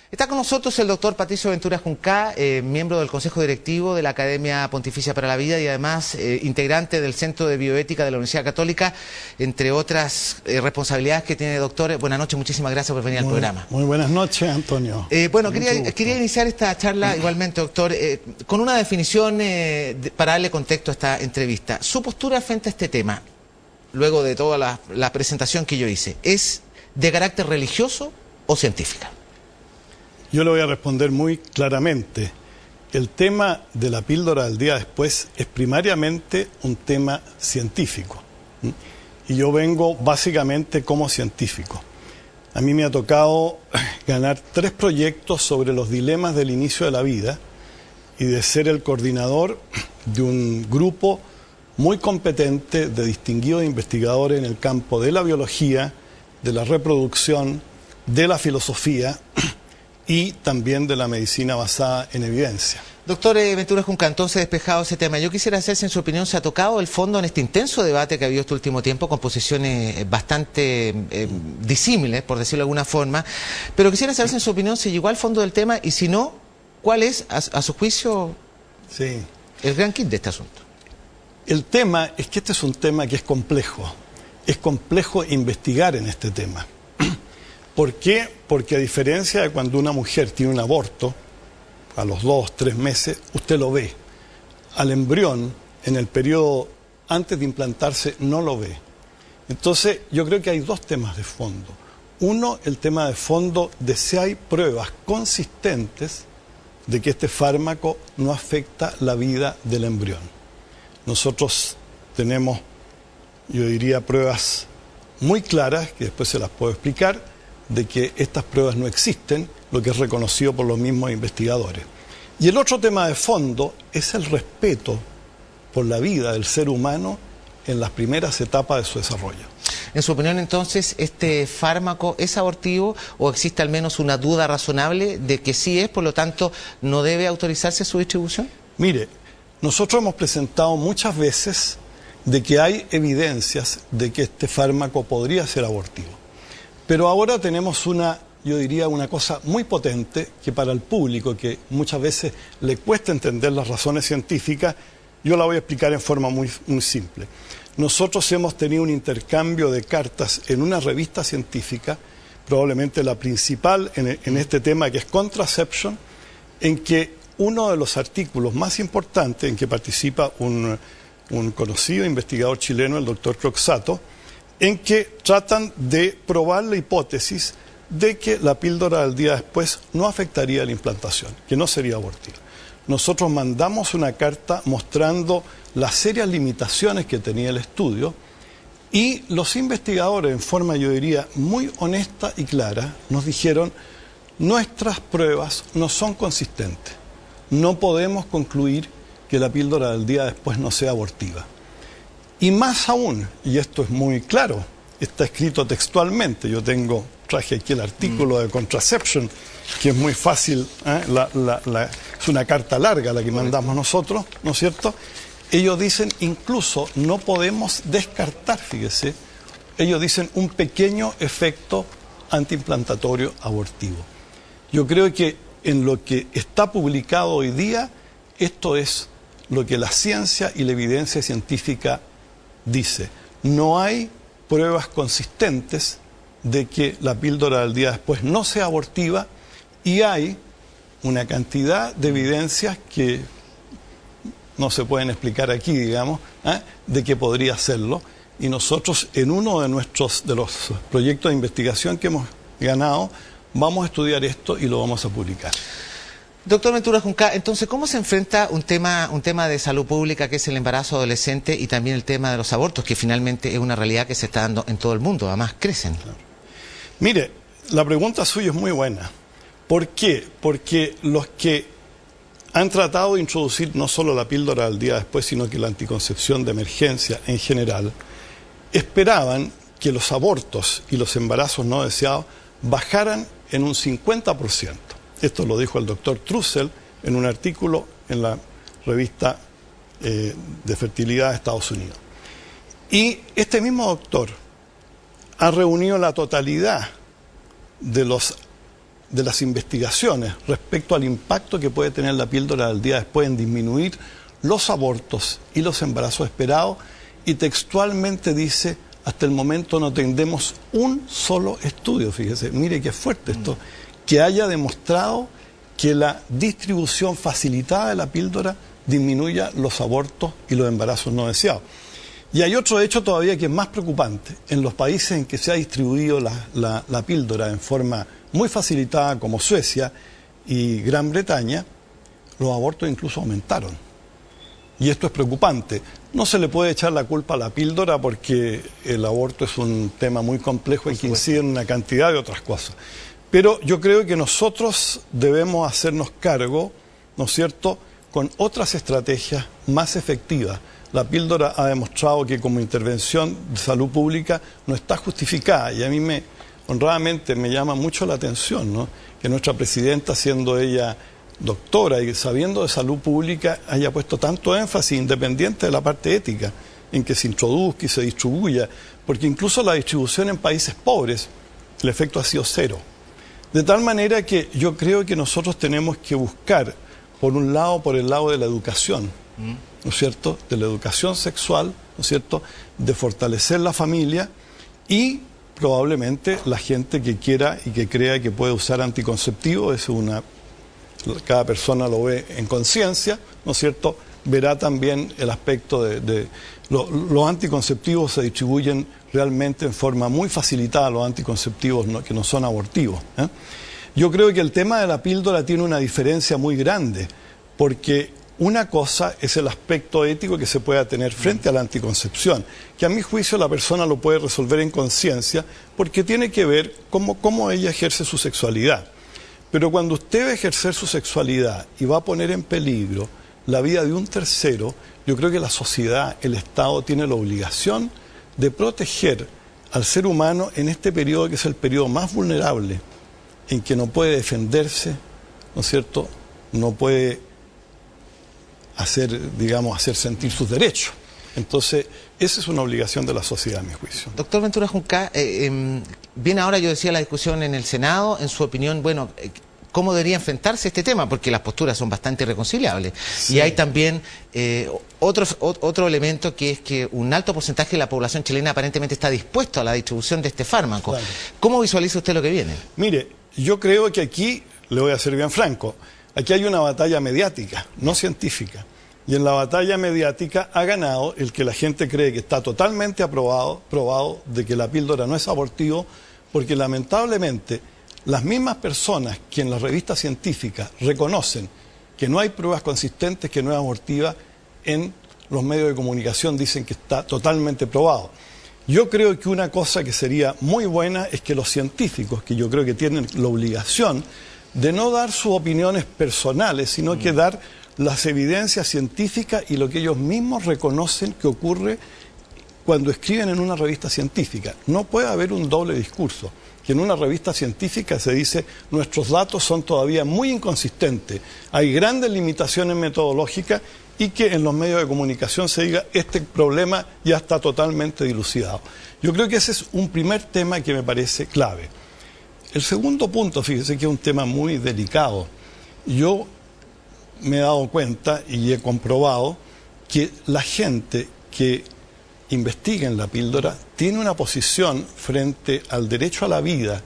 Está con nosotros el doctor Patricio Ventura Juncá, miembro del Consejo Directivo de la Academia Pontificia para la Vida y además integrante del Centro de Bioética de la Universidad Católica, entre otras responsabilidades que tiene, doctor. Buenas noches, muchísimas gracias por venir al programa. Muy buenas noches, Antonio. Bueno, quería iniciar esta charla igualmente, doctor, con una definición para darle contexto a esta entrevista. Su postura frente a este tema, luego de toda la presentación que yo hice, ¿es de carácter religioso o científica? Yo le voy a responder muy claramente. El tema de la píldora del día después es primariamente un tema científico. Y yo vengo básicamente como científico. A mí me ha tocado ganar 3 proyectos sobre los dilemas del inicio de la vida y de ser el coordinador de un grupo muy competente de distinguidos investigadores en el campo de la biología, de la reproducción, de la filosofía y también de la medicina basada en evidencia. Doctor Ventura Juncá, entonces despejado ese tema, yo quisiera saber si en su opinión se ha tocado el fondo en este intenso debate que ha habido este último tiempo, con posiciones bastante disímiles, por decirlo de alguna forma, pero quisiera saber si en su opinión se llegó al fondo del tema y si no, ¿cuál es, a su juicio, el gran kit de este asunto? El tema es que este es un tema que es complejo investigar en este tema. ¿Por qué? Porque a diferencia de cuando una mujer tiene un aborto, a los 2, 3 meses, usted lo ve. Al embrión, en el periodo antes de implantarse, no lo ve. Entonces, yo creo que hay 2 temas de fondo. Uno, el tema de fondo de si hay pruebas consistentes de que este fármaco no afecta la vida del embrión. Nosotros tenemos, yo diría, pruebas muy claras, que después se las puedo explicar, de que estas pruebas no existen, lo que es reconocido por los mismos investigadores. Y el otro tema de fondo es el respeto por la vida del ser humano en las primeras etapas de su desarrollo. En su opinión, entonces, ¿este fármaco es abortivo o existe al menos una duda razonable de que sí es, por lo tanto, no debe autorizarse su distribución? Mire, nosotros hemos presentado muchas veces de que hay evidencias de que este fármaco podría ser abortivo. Pero ahora tenemos yo diría, una cosa muy potente que para el público, que muchas veces le cuesta entender las razones científicas, yo la voy a explicar en forma muy simple. Nosotros hemos tenido un intercambio de cartas en una revista científica, probablemente la principal en este tema, que es Contraception, en que uno de los artículos más importantes en que participa un conocido investigador chileno, el doctor Croxatto, en que tratan de probar la hipótesis de que la píldora del día después no afectaría la implantación, que no sería abortiva. Nosotros mandamos una carta mostrando las serias limitaciones que tenía el estudio y los investigadores, en forma, yo diría, muy honesta y clara, nos dijeron: nuestras pruebas no son consistentes, no podemos concluir que la píldora del día después no sea abortiva. Y más aún, y esto es muy claro, está escrito textualmente, traje aquí el artículo de Contraception, que es muy fácil, es una carta larga la que mandamos nosotros, ¿no es cierto? Ellos dicen, incluso no podemos descartar, fíjese, ellos dicen un pequeño efecto antiimplantatorio abortivo. Yo creo que en lo que está publicado hoy día, esto es lo que la ciencia y la evidencia científica dice. No hay pruebas consistentes de que la píldora del día después no sea abortiva y hay una cantidad de evidencias que no se pueden explicar aquí, digamos, de que podría serlo. Y nosotros, en uno de los proyectos de investigación que hemos ganado, vamos a estudiar esto y lo vamos a publicar. Doctor Ventura Juncá, entonces, ¿cómo se enfrenta un tema de salud pública que es el embarazo adolescente y también el tema de los abortos, que finalmente es una realidad que se está dando en todo el mundo, además crecen? Claro. Mire, la pregunta suya es muy buena. ¿Por qué? Porque los que han tratado de introducir no solo la píldora del día después, sino que la anticoncepción de emergencia en general, esperaban que los abortos y los embarazos no deseados bajaran en un 50%. Esto lo dijo el doctor Trussell en un artículo en la revista de fertilidad de Estados Unidos. Y este mismo doctor ha reunido la totalidad de los de las investigaciones respecto al impacto que puede tener la píldora del día después en disminuir los abortos y los embarazos esperados, y textualmente dice: hasta el momento no tenemos un solo estudio, fíjese, mire qué fuerte esto, que haya demostrado que la distribución facilitada de la píldora disminuya los abortos y los embarazos no deseados. Y hay otro hecho todavía que es más preocupante. En los países en que se ha distribuido la píldora en forma muy facilitada, como Suecia y Gran Bretaña, los abortos incluso aumentaron. Y esto es preocupante. No se le puede echar la culpa a la píldora porque el aborto es un tema muy complejo y que incide en una cantidad de otras cosas. Pero yo creo que nosotros debemos hacernos cargo, ¿no es cierto?, con otras estrategias más efectivas. La píldora ha demostrado que como intervención de salud pública no está justificada, y a mí honradamente me llama mucho la atención, ¿no?, que nuestra presidenta, siendo ella doctora y sabiendo de salud pública, haya puesto tanto énfasis, independiente de la parte ética, en que se introduzca y se distribuya, porque incluso la distribución en países pobres, el efecto ha sido cero. De tal manera que yo creo que nosotros tenemos que buscar, por un lado, por el lado de la educación, ¿no es cierto?, de la educación sexual, ¿no es cierto?, de fortalecer la familia, y probablemente la gente que quiera y que crea que puede usar anticonceptivos, cada persona lo ve en conciencia, ¿no es cierto?, verá también el aspecto los anticonceptivos se distribuyen realmente en forma muy facilitada, los anticonceptivos que no son abortivos, ¿eh? Yo creo que el tema de la píldora tiene una diferencia muy grande, porque una cosa es el aspecto ético que se pueda tener frente a la anticoncepción, que a mi juicio la persona lo puede resolver en conciencia, porque tiene que ver cómo ella ejerce su sexualidad. Pero cuando usted va a ejercer su sexualidad y va a poner en peligro la vida de un tercero, yo creo que la sociedad, el Estado, tiene la obligación de proteger al ser humano en este periodo, que es el periodo más vulnerable, en que no puede defenderse, ¿no es cierto?, no puede hacer sentir sus derechos. Entonces, esa es una obligación de la sociedad, a mi juicio. Doctor Ventura Junca, bien, ahora yo decía la discusión en el Senado, en su opinión, bueno, ¿cómo debería enfrentarse este tema? Porque las posturas son bastante irreconciliables. Sí. Y hay también otro elemento, que es que un alto porcentaje de la población chilena aparentemente está dispuesto a la distribución de este fármaco. Claro. ¿Cómo visualiza usted lo que viene? Mire, yo creo que aquí, le voy a ser bien franco, aquí hay una batalla mediática, no científica. Y en la batalla mediática ha ganado el que la gente cree que está totalmente probado de que la píldora no es abortivo, porque lamentablemente las mismas personas que en las revistas científicas reconocen que no hay pruebas consistentes que no es abortiva, en los medios de comunicación dicen que está totalmente probado. Yo creo que una cosa que sería muy buena es que los científicos, que yo creo que tienen la obligación de no dar sus opiniones personales, sino que dar las evidencias científicas y lo que ellos mismos reconocen que ocurre cuando escriben en una revista científica. No puede haber un doble discurso, que en una revista científica se dice: nuestros datos son todavía muy inconsistentes, hay grandes limitaciones metodológicas, y que en los medios de comunicación se diga: este problema ya está totalmente dilucidado. Yo creo que ese es un primer tema que me parece clave. El segundo punto, fíjese que es un tema muy delicado. Yo me he dado cuenta y he comprobado que la gente que investiga en la píldora tiene una posición frente al derecho a la vida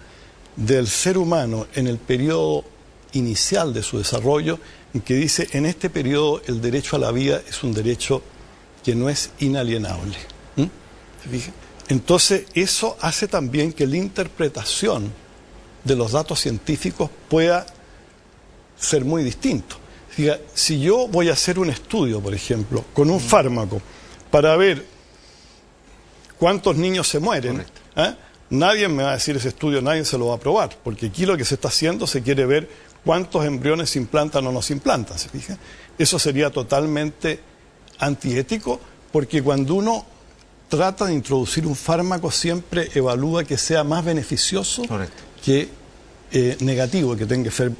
del ser humano en el periodo inicial de su desarrollo, en que dice: en este periodo el derecho a la vida es un derecho que no es inalienable. ¿Se fija? Entonces eso hace también que la interpretación de los datos científicos pueda ser muy distinto. Si yo voy a hacer un estudio, por ejemplo, con un fármaco para ver cuántos niños se mueren, nadie me va a decir ese estudio, nadie se lo va a aprobar, porque aquí lo que se está haciendo, se quiere ver cuántos embriones se implantan o no se implantan, ¿se fija? Eso sería totalmente antiético, porque cuando uno trata de introducir un fármaco siempre evalúa que sea más beneficioso que negativo, que tenga que ser.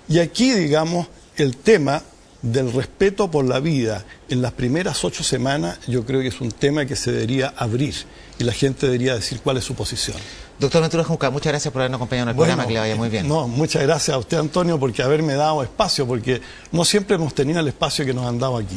Y aquí, digamos, el tema del respeto por la vida en las primeras 8 semanas, yo creo que es un tema que se debería abrir y la gente debería decir cuál es su posición. Doctor Ventura Junca, muchas gracias por habernos acompañado en el programa, que le vaya muy bien. No, muchas gracias a usted, Antonio, porque haberme dado espacio, porque no siempre hemos tenido el espacio que nos han dado aquí.